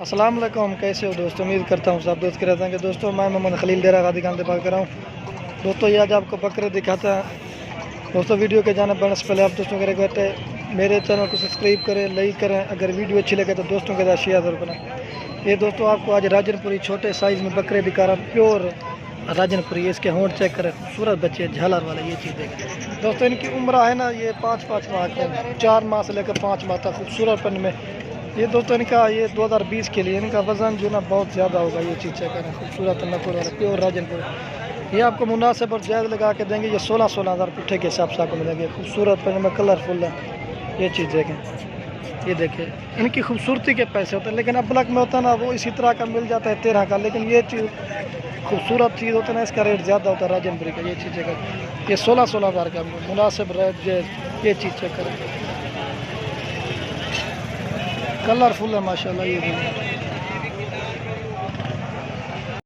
अस्सलाम वालेकुम, कैसे हो दोस्तों। उम्मीद करता हूँ सब दोस्त के रहते हैं कि दोस्तों मैं मोहम्मद खलील डेरा गादी खान बात कर रहा हूँ। दोस्तों ये आज आपको बकरे दिखाता है। दोस्तों वीडियो के जाने बढ़ने से पहले आप दोस्तों करें कहते हैं मेरे चैनल को सब्सक्राइब करें, लाइक करें। अगर वीडियो अच्छी लगे तो दोस्तों के साथ शेयर जरूर करें। ये दोस्तों आपको आज राजनपुरी छोटे साइज़ में बकरे दिखा रहा हूँ, प्योर राजनपुरी। इसके होंठ चेक करें, खूबसूरत बच्चे झालर वाले। ये चीज़ देखें दोस्तों, इनकी उम्र है ना ये 5-5 माह के, 4 माह से लेकर 5 माह तक खूबसूरत पन में। ये दोस्तों इनका ये 2020 के लिए इनका वज़न जो ना बहुत ज़्यादा होगा। ये चीज़ चेक करें, खूबसूरत नकुल वाला प्योर राजनपुर। ये आपको मुनासिब और जायज़ लगा के देंगे। ये 16-16 हज़ार पुट्ठे के हिसाब से आपको मिलेंगे। खूबसूरत पन में, कलरफुल है। ये चीज़ देखें, ये देखिए इनकी खूबसूरती के पैसे होते हैं, लेकिन अब ब्लैक में होता है ना वो इसी तरह का मिल जाता है 13 का। लेकिन ये चीज़ खूबसूरत चीज़ होता है ना, इसका रेट ज़्यादा होता है राजनपुरी का। ये चीज़ चेक करें, ये 16-16 हज़ार का मुनासिब रेट। ये चीज़ चेक करें, कलरफुल है माशाल्लाह। ये भी